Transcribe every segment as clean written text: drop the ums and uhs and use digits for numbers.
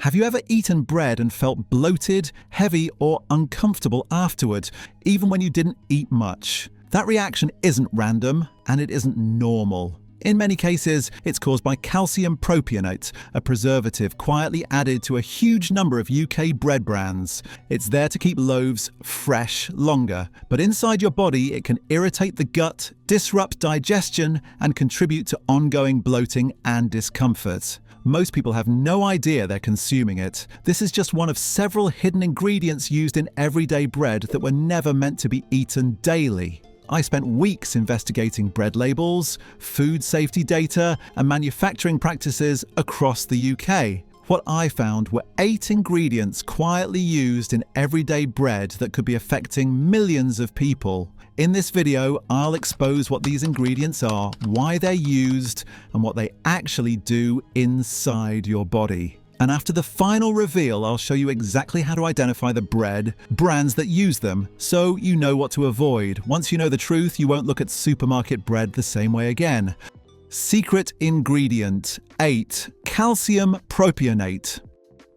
Have you ever eaten bread and felt bloated, heavy, or uncomfortable afterward, even when you didn't eat much? That reaction isn't random, and it isn't normal. In many cases, it's caused by calcium propionate, a preservative quietly added to a huge number of UK bread brands. It's there to keep loaves fresh longer, but inside your body it can irritate the gut, disrupt digestion, and contribute to ongoing bloating and discomfort. Most people have no idea they're consuming it. This is just one of several hidden ingredients used in everyday bread that were never meant to be eaten daily. I spent weeks investigating bread labels, food safety data, and manufacturing practices across the UK. What I found were 8 ingredients quietly used in everyday bread that could be affecting millions of people. In this video, I'll expose what these ingredients are, why they're used, and what they actually do inside your body. And after the final reveal, I'll show you exactly how to identify the bread brands that use them, so you know what to avoid. Once you know the truth, you won't look at supermarket bread the same way again. Secret ingredient 8. Calcium propionate.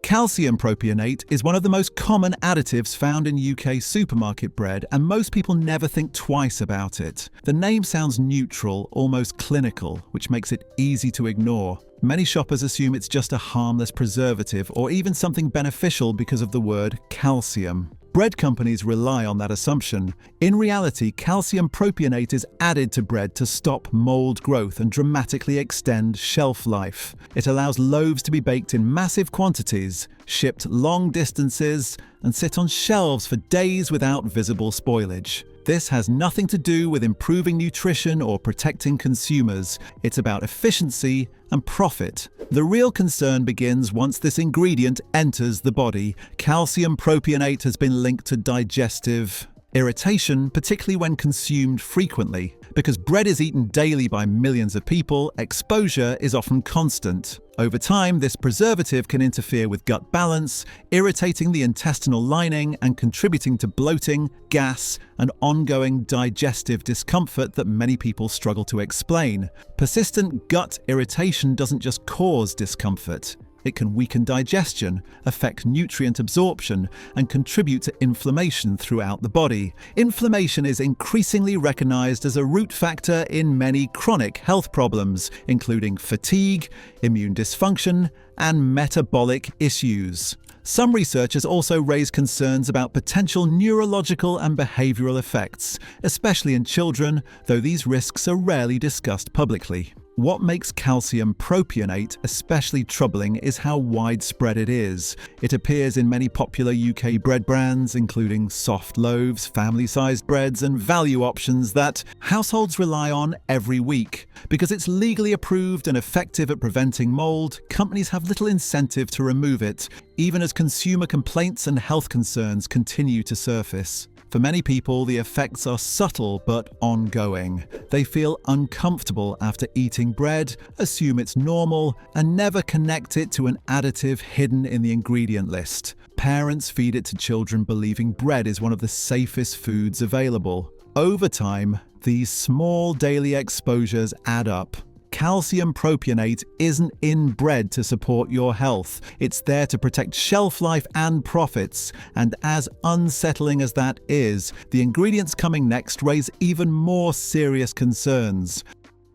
Calcium propionate is one of the most common additives found in UK supermarket bread, and most people never think twice about it. The name sounds neutral, almost clinical, which makes it easy to ignore. Many shoppers assume it's just a harmless preservative or even something beneficial because of the word calcium. Bread companies rely on that assumption. In reality, calcium propionate is added to bread to stop mold growth and dramatically extend shelf life. It allows loaves to be baked in massive quantities, shipped long distances, and sit on shelves for days without visible spoilage. This has nothing to do with improving nutrition or protecting consumers. It's about efficiency and profit. The real concern begins once this ingredient enters the body. Calcium propionate has been linked to digestive irritation, particularly when consumed frequently. Because bread is eaten daily by millions of people, exposure is often constant. Over time, this preservative can interfere with gut balance, irritating the intestinal lining and contributing to bloating, gas, and ongoing digestive discomfort that many people struggle to explain. Persistent gut irritation doesn't just cause discomfort. It can weaken digestion, affect nutrient absorption, and contribute to inflammation throughout the body. Inflammation is increasingly recognized as a root factor in many chronic health problems, including fatigue, immune dysfunction, and metabolic issues. Some researchers also raise concerns about potential neurological and behavioral effects, especially in children, though these risks are rarely discussed publicly. What makes calcium propionate especially troubling is how widespread it is. It appears in many popular UK bread brands, including soft loaves, family-sized breads, and value options that households rely on every week. Because it's legally approved and effective at preventing mold, companies have little incentive to remove it, even as consumer complaints and health concerns continue to surface. For many people, the effects are subtle but ongoing. They feel uncomfortable after eating bread, assume it's normal, and never connect it to an additive hidden in the ingredient list. Parents feed it to children believing bread is one of the safest foods available. Over time, these small daily exposures add up. Calcium propionate isn't in bread to support your health. It's there to protect shelf life and profits. And as unsettling as that is, the ingredients coming next raise even more serious concerns.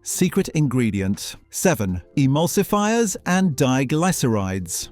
Secret ingredient 7. Emulsifiers and diglycerides.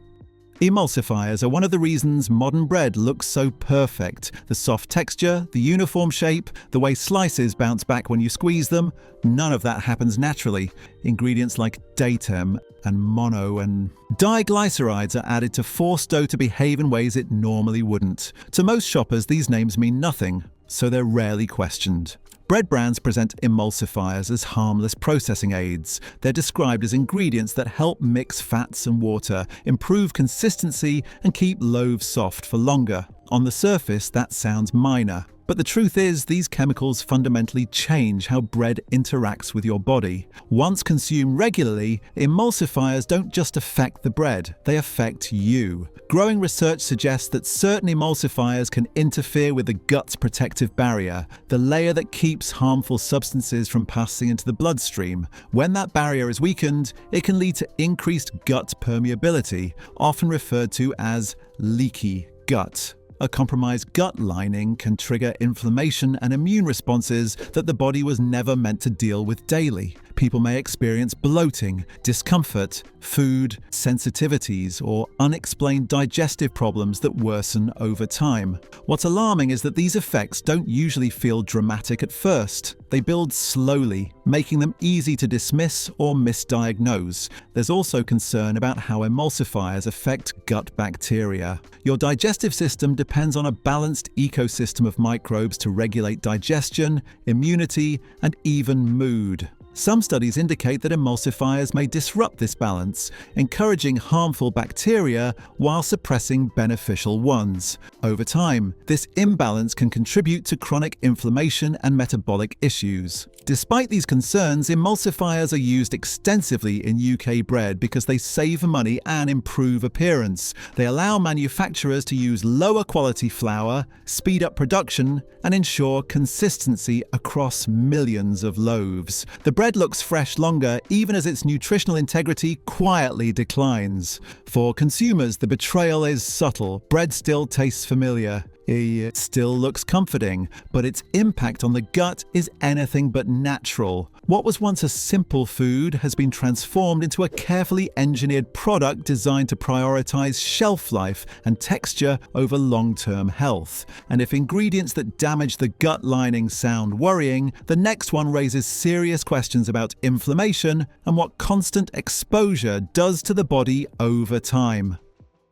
Emulsifiers are one of the reasons modern bread looks so perfect. The soft texture, the uniform shape, the way slices bounce back when you squeeze them, none of that happens naturally. Ingredients like datem and mono and diglycerides are added to force dough to behave in ways it normally wouldn't. To most shoppers, these names mean nothing, so they're rarely questioned. Bread brands present emulsifiers as harmless processing aids. They're described as ingredients that help mix fats and water, improve consistency, and keep loaves soft for longer. On the surface, that sounds minor. But the truth is, these chemicals fundamentally change how bread interacts with your body. Once consumed regularly, emulsifiers don't just affect the bread, they affect you. Growing research suggests that certain emulsifiers can interfere with the gut's protective barrier, the layer that keeps harmful substances from passing into the bloodstream. When that barrier is weakened, it can lead to increased gut permeability, often referred to as leaky gut. A compromised gut lining can trigger inflammation and immune responses that the body was never meant to deal with daily. People may experience bloating, discomfort, food sensitivities, or unexplained digestive problems that worsen over time. What's alarming is that these effects don't usually feel dramatic at first. They build slowly, making them easy to dismiss or misdiagnose. There's also concern about how emulsifiers affect gut bacteria. Your digestive system depends on a balanced ecosystem of microbes to regulate digestion, immunity, and even mood. Some studies indicate that emulsifiers may disrupt this balance, encouraging harmful bacteria while suppressing beneficial ones. Over time, this imbalance can contribute to chronic inflammation and metabolic issues. Despite these concerns, emulsifiers are used extensively in UK bread because they save money and improve appearance. They allow manufacturers to use lower quality flour, speed up production, and ensure consistency across millions of loaves. The bread looks fresh longer even as its nutritional integrity quietly declines. For consumers, the betrayal is subtle. Bread still tastes familiar. It still looks comforting, but its impact on the gut is anything but natural. What was once a simple food has been transformed into a carefully engineered product designed to prioritize shelf life and texture over long-term health. And if ingredients that damage the gut lining sound worrying, the next one raises serious questions about inflammation and what constant exposure does to the body over time.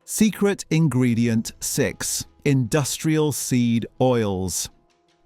Secret ingredient 6. Industrial seed oils.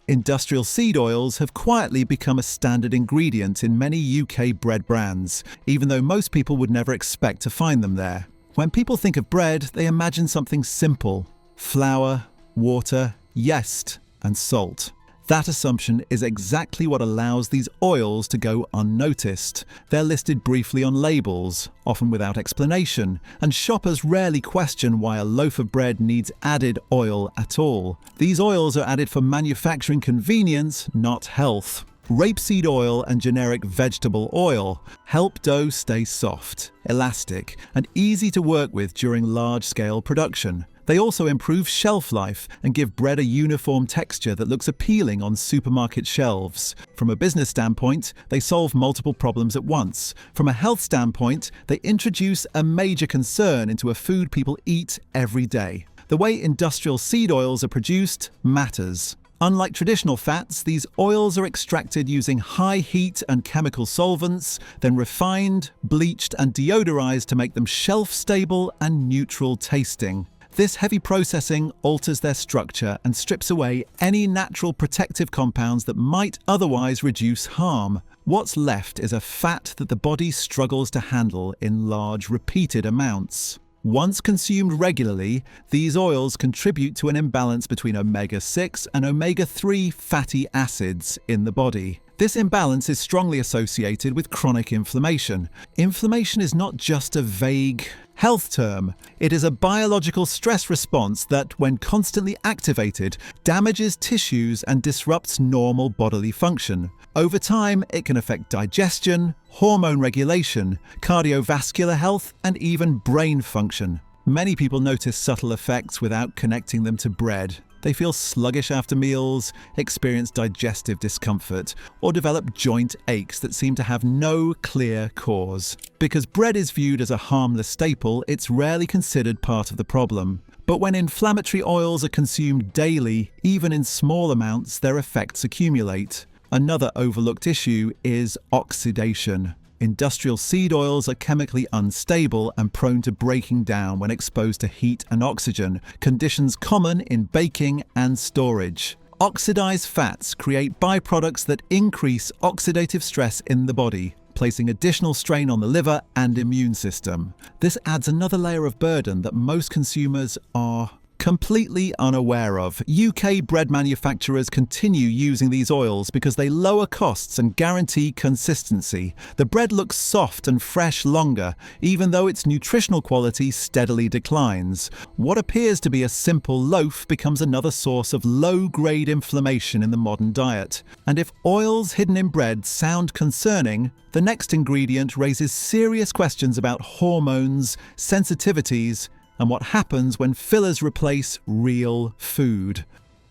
Industrial seed oils have quietly become a standard ingredient in many UK bread brands, even though most people would never expect to find them there. When people think of bread, they imagine something simple: flour, water, yeast, and salt. That assumption is exactly what allows these oils to go unnoticed. They're listed briefly on labels, often without explanation, and shoppers rarely question why a loaf of bread needs added oil at all. These oils are added for manufacturing convenience, not health. Rapeseed oil and generic vegetable oil help dough stay soft, elastic, and easy to work with during large-scale production. They also improve shelf life and give bread a uniform texture that looks appealing on supermarket shelves. From a business standpoint, they solve multiple problems at once. From a health standpoint, they introduce a major concern into a food people eat every day. The way industrial seed oils are produced matters. Unlike traditional fats, these oils are extracted using high heat and chemical solvents, then refined, bleached, and deodorized to make them shelf-stable and neutral tasting. This heavy processing alters their structure and strips away any natural protective compounds that might otherwise reduce harm. What's left is a fat that the body struggles to handle in large, repeated amounts. Once consumed regularly, these oils contribute to an imbalance between omega-6 and omega-3 fatty acids in the body. This imbalance is strongly associated with chronic inflammation. Inflammation is not just a vague health term. It is a biological stress response that, when constantly activated, damages tissues and disrupts normal bodily function. Over time, it can affect digestion, hormone regulation, cardiovascular health, and even brain function. Many people notice subtle effects without connecting them to bread. They feel sluggish after meals, experience digestive discomfort, or develop joint aches that seem to have no clear cause. Because bread is viewed as a harmless staple, it's rarely considered part of the problem. But when inflammatory oils are consumed daily, even in small amounts, their effects accumulate. Another overlooked issue is oxidation. Industrial seed oils are chemically unstable and prone to breaking down when exposed to heat and oxygen, conditions common in baking and storage. Oxidized fats create byproducts that increase oxidative stress in the body, placing additional strain on the liver and immune system. This adds another layer of burden that most consumers are Completely unaware of, UK bread manufacturers continue using these oils because they lower costs and guarantee consistency. The bread looks soft and fresh longer, even though its nutritional quality steadily declines. What appears to be a simple loaf becomes another source of low-grade inflammation in the modern diet. And if oils hidden in bread sound concerning, the next ingredient raises serious questions about hormones, sensitivities, and what happens when fillers replace real food.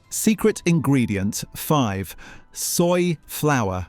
Secret ingredient 5. Soy flour.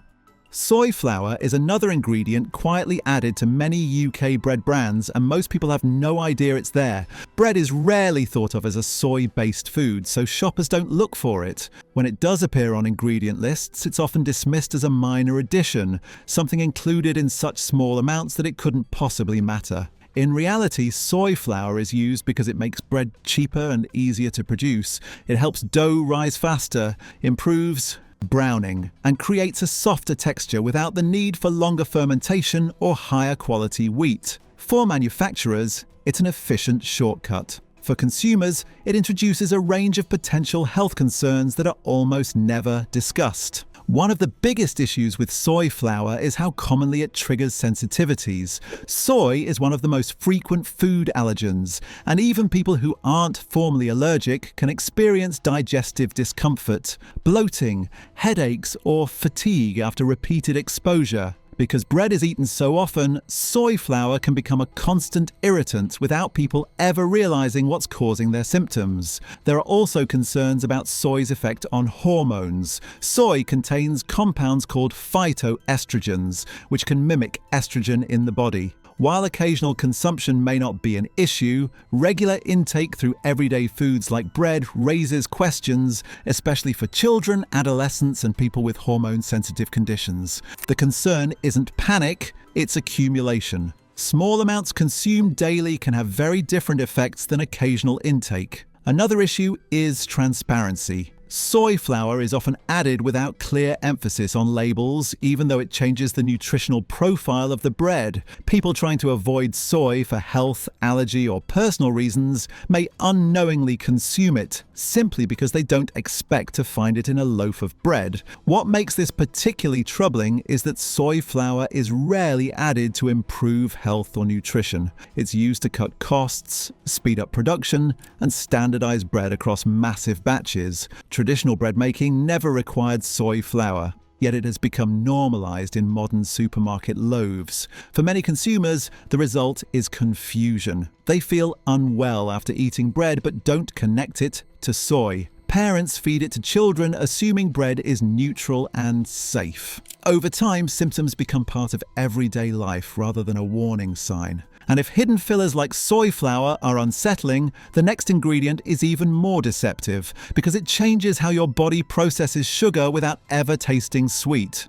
Soy flour is another ingredient quietly added to many UK bread brands, and most people have no idea it's there. Bread is rarely thought of as a soy-based food, so shoppers don't look for it. When it does appear on ingredient lists, it's often dismissed as a minor addition, something included in such small amounts that it couldn't possibly matter. In reality, soy flour is used because it makes bread cheaper and easier to produce. It helps dough rise faster, improves browning, and creates a softer texture without the need for longer fermentation or higher quality wheat. For manufacturers, it's an efficient shortcut. For consumers, it introduces a range of potential health concerns that are almost never discussed. One of the biggest issues with soy flour is how commonly it triggers sensitivities. Soy is one of the most frequent food allergens, and even people who aren't formally allergic can experience digestive discomfort, bloating, headaches, or fatigue after repeated exposure. Because bread is eaten so often, soy flour can become a constant irritant without people ever realizing what's causing their symptoms. There are also concerns about soy's effect on hormones. Soy contains compounds called phytoestrogens, which can mimic estrogen in the body. While occasional consumption may not be an issue, regular intake through everyday foods like bread raises questions, especially for children, adolescents, and people with hormone-sensitive conditions. The concern isn't panic, it's accumulation. Small amounts consumed daily can have very different effects than occasional intake. Another issue is transparency. Soy flour is often added without clear emphasis on labels, even though it changes the nutritional profile of the bread. People trying to avoid soy for health, allergy, or personal reasons may unknowingly consume it, simply because they don't expect to find it in a loaf of bread. What makes this particularly troubling is that soy flour is rarely added to improve health or nutrition. It's used to cut costs, speed up production, and standardize bread across massive batches. Traditional bread making never required soy flour, yet it has become normalized in modern supermarket loaves. For many consumers, the result is confusion. They feel unwell after eating bread but don't connect it to soy. Parents feed it to children assuming bread is neutral and safe. Over time, symptoms become part of everyday life rather than a warning sign. And if hidden fillers like soy flour are unsettling, the next ingredient is even more deceptive because it changes how your body processes sugar without ever tasting sweet.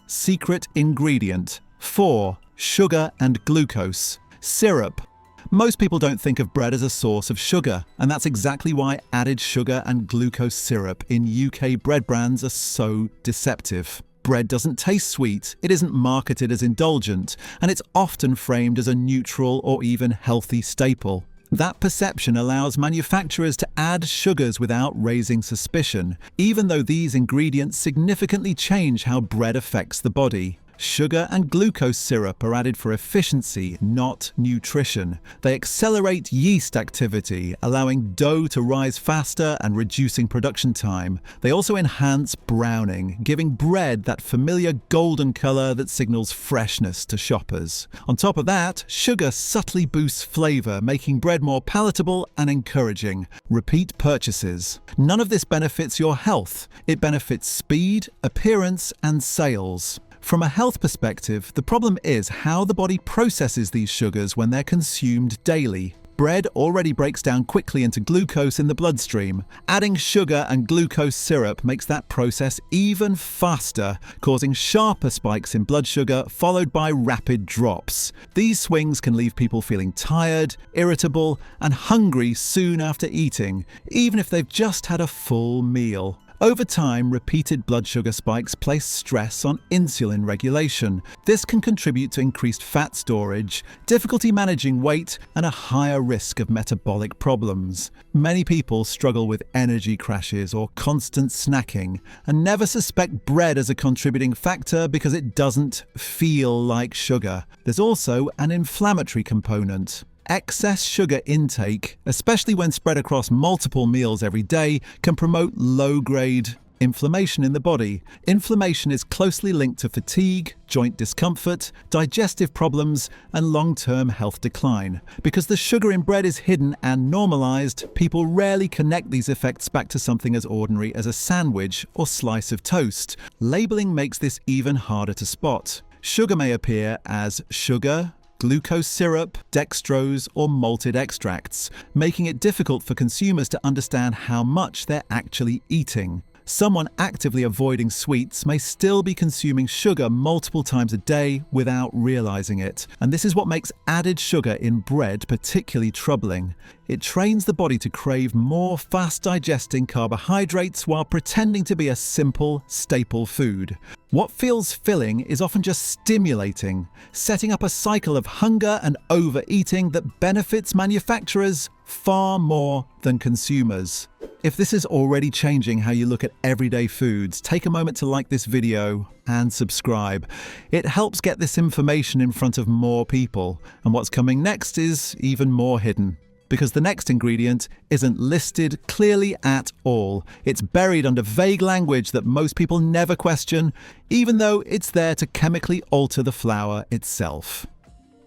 Secret ingredient 4. Sugar and glucose. Syrup. Most people don't think of bread as a source of sugar, and that's exactly why added sugar and glucose syrup in UK bread brands are so deceptive. Bread doesn't taste sweet, it isn't marketed as indulgent, and it's often framed as a neutral or even healthy staple. That perception allows manufacturers to add sugars without raising suspicion, even though these ingredients significantly change how bread affects the body. Sugar and glucose syrup are added for efficiency, not nutrition. They accelerate yeast activity, allowing dough to rise faster and reducing production time. They also enhance browning, giving bread that familiar golden color that signals freshness to shoppers. On top of that, sugar subtly boosts flavor, making bread more palatable and encouraging. Repeat purchases. None of this benefits your health. It benefits speed, appearance, and sales. From a health perspective, the problem is how the body processes these sugars when they're consumed daily. Bread already breaks down quickly into glucose in the bloodstream. Adding sugar and glucose syrup makes that process even faster, causing sharper spikes in blood sugar followed by rapid drops. These swings can leave people feeling tired, irritable, and hungry soon after eating, even if they've just had a full meal. Over time, repeated blood sugar spikes place stress on insulin regulation. This can contribute to increased fat storage, difficulty managing weight, and a higher risk of metabolic problems. Many people struggle with energy crashes or constant snacking and never suspect bread as a contributing factor because it doesn't feel like sugar. There's also an inflammatory component. Excess sugar intake, especially when spread across multiple meals every day, can promote low-grade inflammation in the body. Inflammation is closely linked to fatigue, joint discomfort, digestive problems, and long-term health decline. Because the sugar in bread is hidden and normalized, people rarely connect these effects back to something as ordinary as a sandwich or slice of toast. Labeling makes this even harder to spot. Sugar may appear as sugar, glucose syrup, dextrose, or malted extracts, making it difficult for consumers to understand how much they're actually eating. Someone actively avoiding sweets may still be consuming sugar multiple times a day without realizing it. And this is what makes added sugar in bread particularly troubling. It trains the body to crave more fast-digesting carbohydrates while pretending to be a simple, staple food. What feels filling is often just stimulating, setting up a cycle of hunger and overeating that benefits manufacturers far more than consumers. If this is already changing how you look at everyday foods, take a moment to like this video and subscribe. It helps get this information in front of more people. And what's coming next is even more hidden, because the next ingredient isn't listed clearly at all. It's buried under vague language that most people never question, even though it's there to chemically alter the flour itself.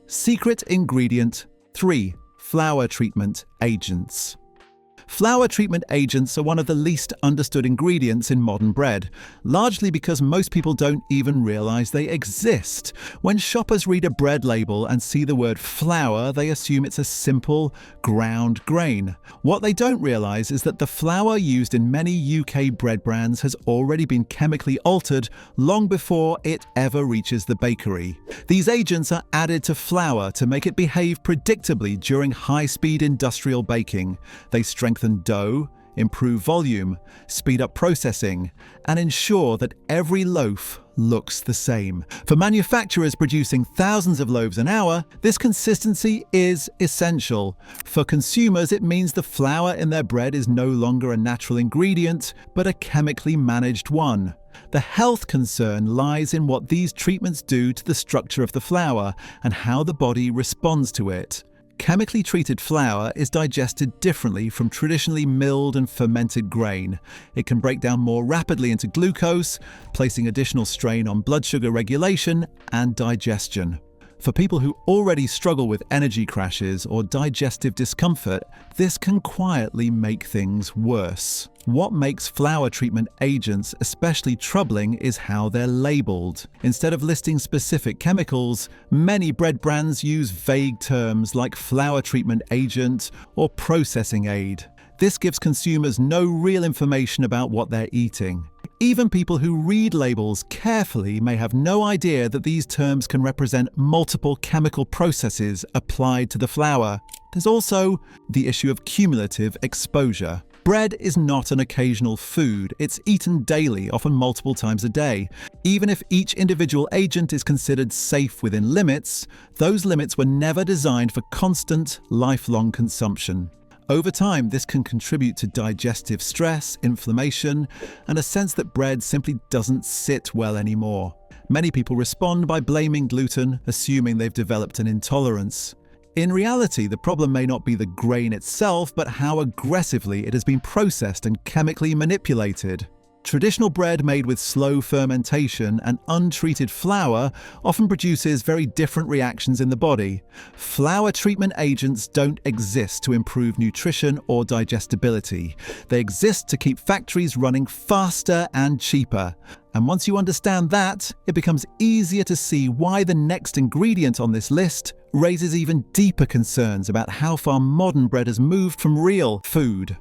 Secret ingredient 3. Flour treatment agents. Flour treatment agents are one of the least understood ingredients in modern bread, largely because most people don't even realize they exist. When shoppers read a bread label and see the word flour, they assume it's a simple, ground grain. What they don't realize is that the flour used in many UK bread brands has already been chemically altered long before it ever reaches the bakery. These agents are added to flour to make it behave predictably during high-speed industrial baking. They strengthen dough, improve volume, speed up processing, and ensure that every loaf looks the same. For manufacturers producing thousands of loaves an hour, this consistency is essential. For consumers, it means the flour in their bread is no longer a natural ingredient, but a chemically managed one. The health concern lies in what these treatments do to the structure of the flour and how the body responds to it. Chemically treated flour is digested differently from traditionally milled and fermented grain. It can break down more rapidly into glucose, placing additional strain on blood sugar regulation and digestion. For people who already struggle with energy crashes or digestive discomfort, this can quietly make things worse. What makes flour treatment agents especially troubling is how they're labeled. Instead of listing specific chemicals, many bread brands use vague terms like flour treatment agent or processing aid. This gives consumers no real information about what they're eating. Even people who read labels carefully may have no idea that these terms can represent multiple chemical processes applied to the flour. There's also the issue of cumulative exposure. Bread is not an occasional food, it's eaten daily, often multiple times a day. Even if each individual agent is considered safe within limits, those limits were never designed for constant, lifelong consumption. Over time, this can contribute to digestive stress, inflammation, and a sense that bread simply doesn't sit well anymore. Many people respond by blaming gluten, assuming they've developed an intolerance. In reality, the problem may not be the grain itself, but how aggressively it has been processed and chemically manipulated. Traditional bread made with slow fermentation and untreated flour often produces very different reactions in the body. Flour treatment agents don't exist to improve nutrition or digestibility. They exist to keep factories running faster and cheaper. And once you understand that, it becomes easier to see why the next ingredient on this list raises even deeper concerns about how far modern bread has moved from real food.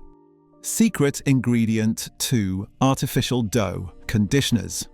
Secret ingredient 2. Artificial dough. Conditioners.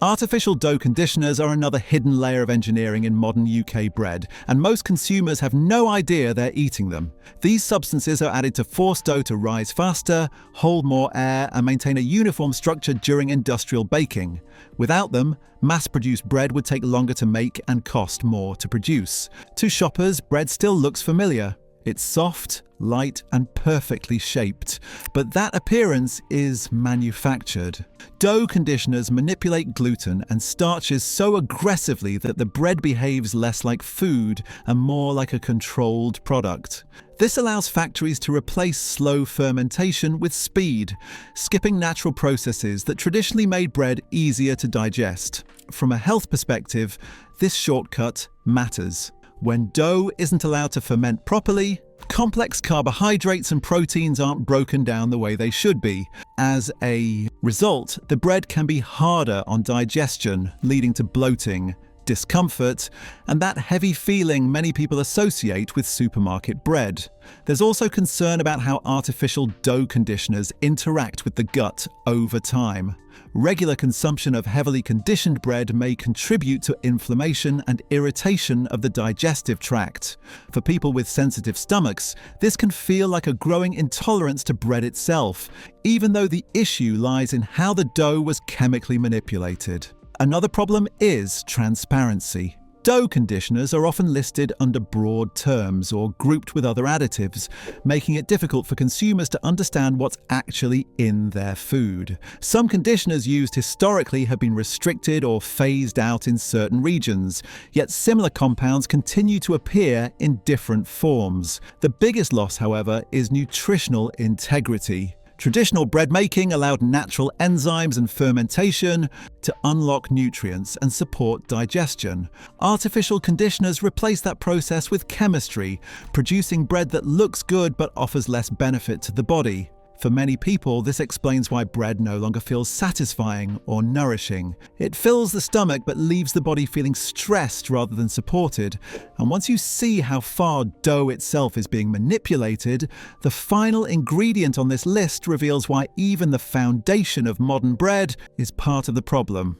Artificial dough conditioners are another hidden layer of engineering in modern UK bread, and most consumers have no idea they're eating them. These substances are added to force dough to rise faster, hold more air, and maintain a uniform structure during industrial baking. Without them, mass-produced bread would take longer to make and cost more to produce. To shoppers, bread still looks familiar. It's soft, light, and perfectly shaped, but that appearance is manufactured. Dough conditioners manipulate gluten and starches so aggressively that the bread behaves less like food and more like a controlled product. This allows factories to replace slow fermentation with speed, skipping natural processes that traditionally made bread easier to digest. From a health perspective, this shortcut matters. When dough isn't allowed to ferment properly, complex carbohydrates and proteins aren't broken down the way they should be. As a result, the bread can be harder on digestion, leading to bloating, discomfort, and that heavy feeling many people associate with supermarket bread. There's also concern about how artificial dough conditioners interact with the gut over time. Regular consumption of heavily conditioned bread may contribute to inflammation and irritation of the digestive tract. For people with sensitive stomachs, this can feel like a growing intolerance to bread itself, even though the issue lies in how the dough was chemically manipulated. Another problem is transparency. Dough conditioners are often listed under broad terms or grouped with other additives, making it difficult for consumers to understand what's actually in their food. Some conditioners used historically have been restricted or phased out in certain regions, yet similar compounds continue to appear in different forms. The biggest loss, however, is nutritional integrity. Traditional bread making allowed natural enzymes and fermentation to unlock nutrients and support digestion. Artificial conditioners replace that process with chemistry, producing bread that looks good but offers less benefit to the body. For many people, this explains why bread no longer feels satisfying or nourishing. It fills the stomach but leaves the body feeling stressed rather than supported. And once you see how far dough itself is being manipulated, the final ingredient on this list reveals why even the foundation of modern bread is part of the problem.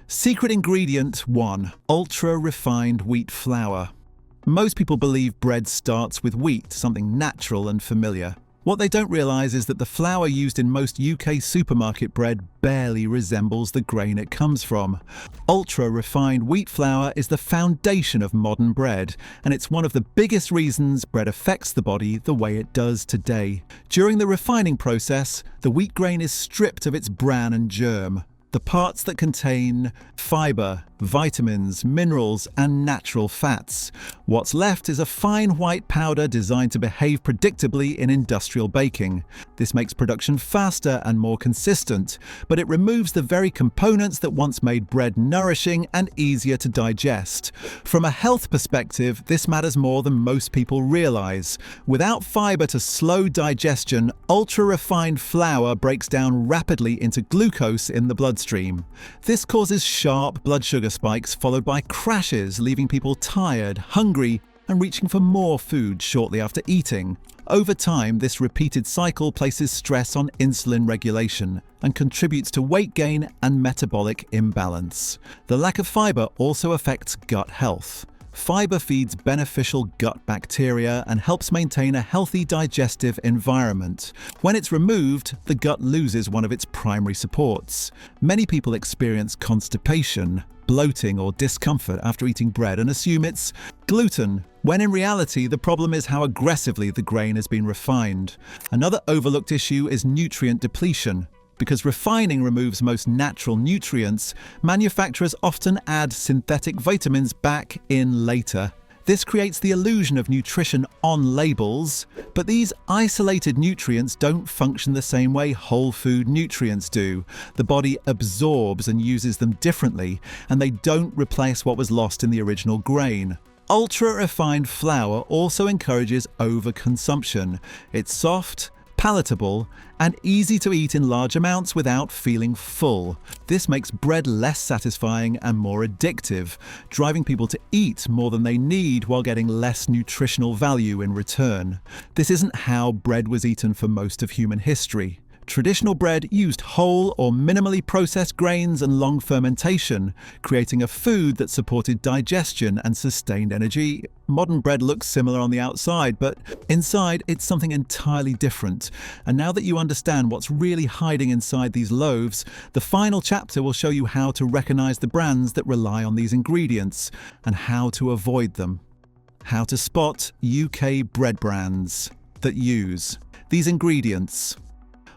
Secret ingredient 1: ultra-refined wheat flour. Most people believe bread starts with wheat, something natural and familiar. What they don't realise is that the flour used in most UK supermarket bread barely resembles the grain it comes from. Ultra-refined wheat flour is the foundation of modern bread, and it's one of the biggest reasons bread affects the body the way it does today. During the refining process, the wheat grain is stripped of its bran and germ, the parts that contain fibre, vitamins, minerals, and natural fats. What's left is a fine white powder designed to behave predictably in industrial baking. This makes production faster and more consistent, but it removes the very components that once made bread nourishing and easier to digest. From a health perspective, this matters more than most people realise. Without fibre to slow digestion, ultra-refined flour breaks down rapidly into glucose in the bloodstream. This causes sharp blood sugar spikes followed by crashes, leaving people tired, hungry, and reaching for more food shortly after eating. Over time, this repeated cycle places stress on insulin regulation and contributes to weight gain and metabolic imbalance. The lack of fibre also affects gut health. Fibre feeds beneficial gut bacteria and helps maintain a healthy digestive environment. When it's removed, the gut loses one of its primary supports. Many people experience constipation, bloating, or discomfort after eating bread and assume it's gluten, when in reality the problem is how aggressively the grain has been refined. Another overlooked issue is nutrient depletion. Because refining removes most natural nutrients, manufacturers often add synthetic vitamins back in later. This creates the illusion of nutrition on labels, but these isolated nutrients don't function the same way whole food nutrients do. The body absorbs and uses them differently, and they don't replace what was lost in the original grain. Ultra-refined flour also encourages overconsumption. It's soft, palatable, and easy to eat in large amounts without feeling full. This makes bread less satisfying and more addictive, driving people to eat more than they need while getting less nutritional value in return. This isn't how bread was eaten for most of human history. Traditional bread used whole or minimally processed grains and long fermentation, creating a food that supported digestion and sustained energy. Modern bread looks similar on the outside, but inside it's something entirely different. And now that you understand what's really hiding inside these loaves, the final chapter will show you how to recognize the brands that rely on these ingredients and how to avoid them. How to spot UK bread brands that use these ingredients.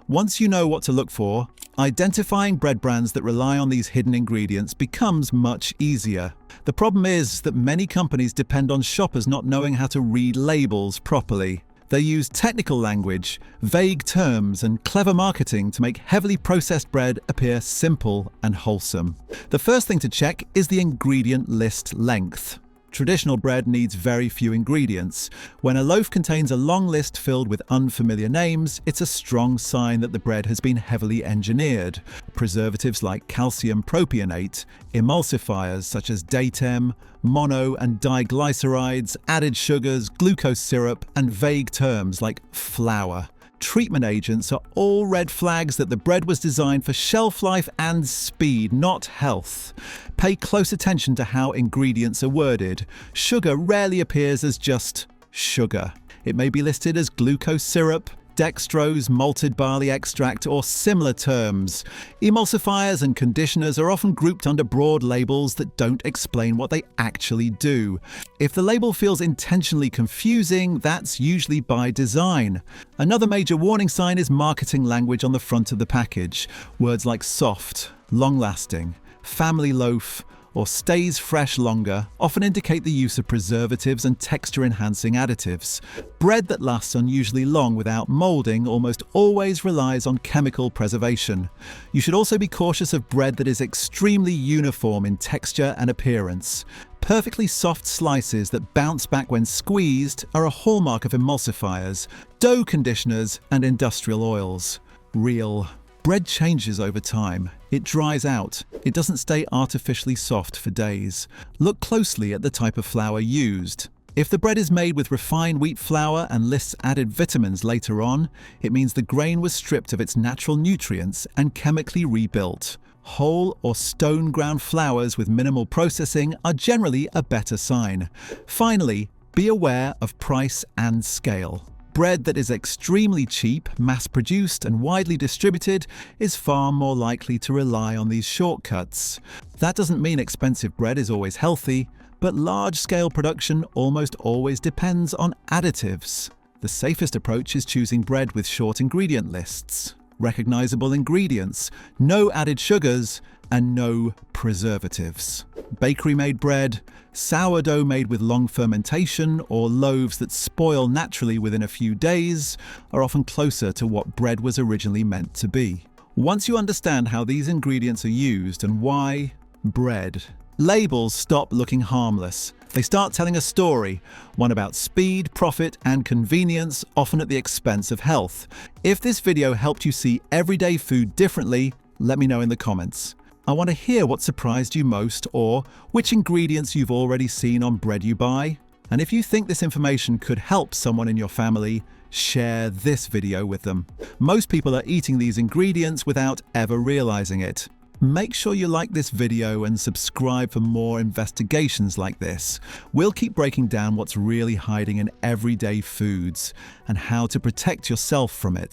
Once you know what to look for, identifying bread brands that rely on these hidden ingredients becomes much easier. The problem is that many companies depend on shoppers not knowing how to read labels properly. They use technical language, vague terms, and clever marketing to make heavily processed bread appear simple and wholesome. The first thing to check is the ingredient list length. Traditional bread needs very few ingredients. When a loaf contains a long list filled with unfamiliar names, it's a strong sign that the bread has been heavily engineered. Preservatives like calcium propionate, emulsifiers such as datem, mono and diglycerides, added sugars, glucose syrup, and vague terms like flour. Treatment agents are all red flags that the bread was designed for shelf life and speed, not health. Pay close attention to how ingredients are worded. Sugar rarely appears as just sugar. It may be listed as glucose syrup, dextrose, malted barley extract, or similar terms. Emulsifiers and conditioners are often grouped under broad labels that don't explain what they actually do. If the label feels intentionally confusing, that's usually by design. Another major warning sign is marketing language on the front of the package. Words like soft, long-lasting, family loaf, or stays fresh longer often indicate the use of preservatives and texture-enhancing additives. Bread that lasts unusually long without molding almost always relies on chemical preservation. You should also be cautious of bread that is extremely uniform in texture and appearance. Perfectly soft slices that bounce back when squeezed are a hallmark of emulsifiers, dough conditioners, and industrial oils. Real bread changes over time. It dries out. It doesn't stay artificially soft for days. Look closely at the type of flour used. If the bread is made with refined wheat flour and lists added vitamins later on, it means the grain was stripped of its natural nutrients and chemically rebuilt. Whole or stone ground flours with minimal processing are generally a better sign. Finally, be aware of price and scale. Bread that is extremely cheap, mass-produced and widely distributed is far more likely to rely on these shortcuts. That doesn't mean expensive bread is always healthy, but large-scale production almost always depends on additives. The safest approach is choosing bread with short ingredient lists, recognizable ingredients, no added sugars, and no preservatives. Bakery-made bread, sourdough made with long fermentation, or loaves that spoil naturally within a few days are often closer to what bread was originally meant to be. Once you understand how these ingredients are used and why bread, labels stop looking harmless. They start telling a story, one about speed, profit, and convenience, often at the expense of health. If this video helped you see everyday food differently, let me know in the comments. I want to hear what surprised you most, or which ingredients you've already seen on bread you buy. And if you think this information could help someone in your family, share this video with them. Most people are eating these ingredients without ever realizing it. Make sure you like this video and subscribe for more investigations like this. We'll keep breaking down what's really hiding in everyday foods and how to protect yourself from it.